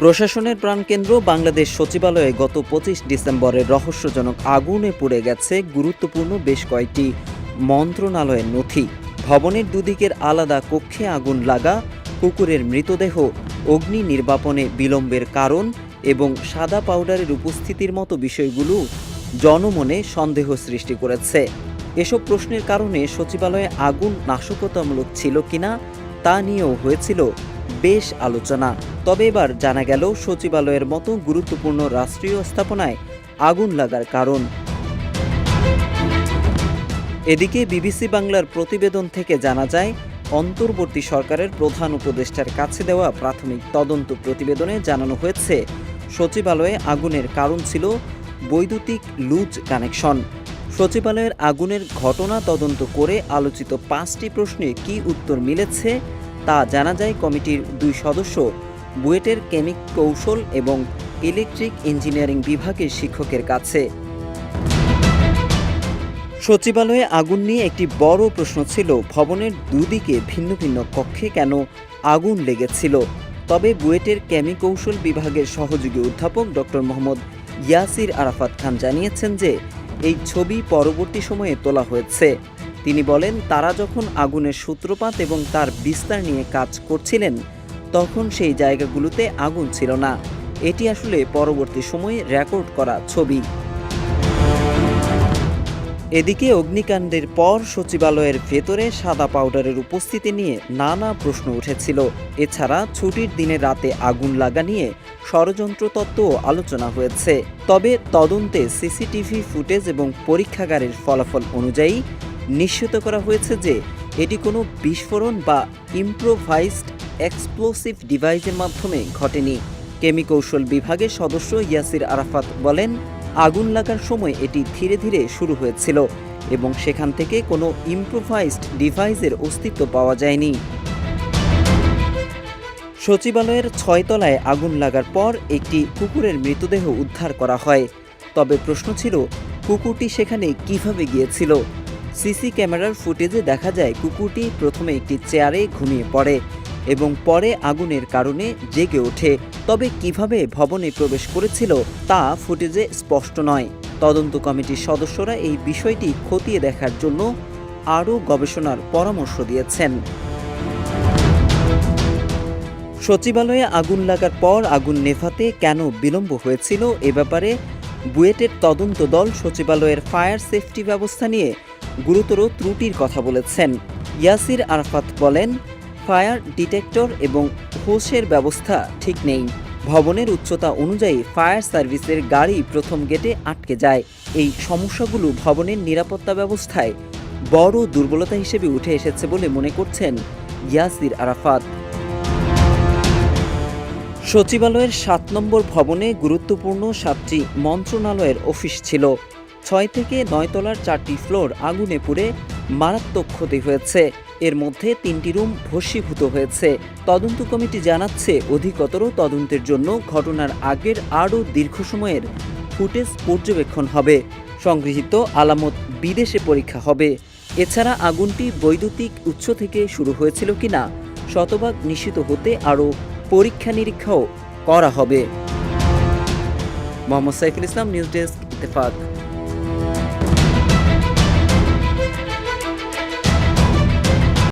প্রশাসনের প্রাণকেন্দ্র বাংলাদেশ সচিবালয়ে গত ২৫ ডিসেম্বরের রহস্যজনক আগুনে পুড়ে গেছে গুরুত্বপূর্ণ বেশ কয়েকটি মন্ত্রণালয়ের নথি। ভবনের দুদিকের আলাদা কক্ষে আগুন লাগা, কুকুরের মৃতদেহ, অগ্নি নির্বাপনে বিলম্বের কারণ এবং সাদা পাউডারের উপস্থিতির মতো বিষয়গুলো জনমনে সন্দেহ সৃষ্টি করেছে। এসব প্রশ্নের কারণে সচিবালয়ে আগুন নাশকতামূলক ছিল কিনা তা নিয়েও হয়েছিল বেশ আলোচনা। তবে এবার জানা গেল সচিবালয়ের মতো গুরুত্বপূর্ণ রাষ্ট্রীয় স্থাপনায় আগুন লাগার কারণ। এদিকে বিবিসি বাংলার প্রতিবেদন থেকে জানা যায়, অন্তর্বর্তী সরকারের প্রধান উপদেষ্টার কাছে দেওয়া প্রাথমিক তদন্ত প্রতিবেদনে জানানো হয়েছে, সচিবালয়ে আগুনের কারণ ছিল বৈদ্যুতিক লুজ কানেকশন। সচিবালয়ের আগুনের ঘটনা তদন্ত করে আলোচিত ৫টি প্রশ্নে কী উত্তর মিলেছে তা জানা যায় কমিটির ২ সদস্য, বুয়েটের কেমিক কৌশল এবং ইলেকট্রিক ইঞ্জিনিয়ারিং বিভাগের শিক্ষকের কাছে। সচিবালয়ে আগুন নিয়ে একটি বড় প্রশ্ন ছিল ভবনের দুদিকে ভিন্ন ভিন্ন কক্ষে কেন আগুন লেগেছিল। তবে বুয়েটের কেমিক কৌশল বিভাগের সহযোগী অধ্যাপক ডক্টর মোহাম্মদ ইয়াসির আরাফাত খান জানিয়েছেন যে এই ছবি পরবর্তী সময়ে তোলা হয়েছে। তিনি বলেন, তারা যখন আগুনের সূত্রপাত এবং তার বিস্তার নিয়ে কাজ করছিলেন তখন সেই জায়গাগুলোতে আগুন ছিল না। এটি আসলে পরবর্তী সময়ে রেকর্ড করা ছবি। এদিকে অগ্নিকাণ্ডের পর সচিবালয়ের ভেতরে সাদা পাউডারের উপস্থিতি নিয়ে নানা প্রশ্ন উঠেছিল। এছাড়া ছুটির দিনে রাতে আগুন লাগা নিয়ে ষড়যন্ত্র তত্ত্বও আলোচনা হয়েছে। তবে তদন্তে সিসিটিভি ফুটেজ এবং পরীক্ষাগারের ফলাফল অনুযায়ী নিশ্চিত করা হয়েছে যে এটি কোনো বিস্ফোরণ বা ইম্প্রোভাইজড এক্সপ্লোসিভ ডিভাইসের মাধ্যমে ঘটেনি। কেমিক কৌশল বিভাগের সদস্য ইয়াসির আরাফাত বলেন, আগুন লাগার সময় এটি ধীরে ধীরে শুরু হয়েছিল এবং সেখান থেকে কোনো ইম্প্রোভাইজড ডিভাইসের অস্তিত্ব পাওয়া যায়নি। সচিবালয়ের ৬ তলায় আগুন লাগার পর একটি কুকুরের মৃতদেহ উদ্ধার করা হয়। তবে প্রশ্ন ছিল, কুকুরটি সেখানে কিভাবে গিয়েছিল? সিসি ক্যামেরার ফুটেজে দেখা যায় কুকুরটি প্রথমে একটি চেয়ারে ঘুমিয়ে পড়ে এবং পরে আগুনের কারণে জেগে ওঠে। তবে কিভাবে ভবনে প্রবেশ করেছিল তা ফুটেজে স্পষ্ট নয়। তদন্ত কমিটির সদস্যরা এই বিষয়টি খতিয়ে দেখার জন্য আরও গবেষণার পরামর্শ দিয়েছেন। সচিবালয়ে আগুন লাগার পর আগুন নেভাতে কেন বিলম্ব হয়েছিল এ ব্যাপারে বুয়েটের তদন্ত দল সচিবালয়ের ফায়ার সেফটি ব্যবস্থা নিয়ে গুরুতর ত্রুটির কথা বলেছেন। ইয়াসির আরাফাত বলেন, ফায়ার ডিটেক্টর এবং হোসের ব্যবস্থা ঠিক নেই। ভবনের উচ্চতা অনুযায়ী ফায়ার সার্ভিসের গাড়ি প্রথম গেটে আটকে যায়। এই সমস্যাগুলো ভবনের নিরাপত্তা ব্যবস্থায় বড় দুর্বলতা হিসেবে উঠে এসেছে বলে মনে করছেন ইয়াসির আরাফাত। সচিবালয়ের ৭ নম্বর ভবনে গুরুত্বপূর্ণ ৭টি মন্ত্রণালয়ের অফিস ছিল। ৬ থেকে ৯ তলার 4টি ফ্লোর আগুনে পুড়ে মারাত্মক ক্ষতি হয়েছে। এর মধ্যে 3টি রুম ভস্মীভূত হয়েছে। তদন্ত কমিটি জানাচ্ছে, অধিকতর তদন্তের জন্য ঘটনার আগের আরও দীর্ঘ সময়ের ফুটেজ পর্যবেক্ষণ হবে। সংগৃহীত আলামত বিদেশে পরীক্ষা হবে। এছাড়া আগুনটি বৈদ্যুতিক উৎস থেকে শুরু হয়েছিল কিনা শতভাগ নিশ্চিত হতে আরও পরীক্ষা নিরীক্ষাও করা হবে। Mohammad Saiful Islam, news desk, Ittefaq.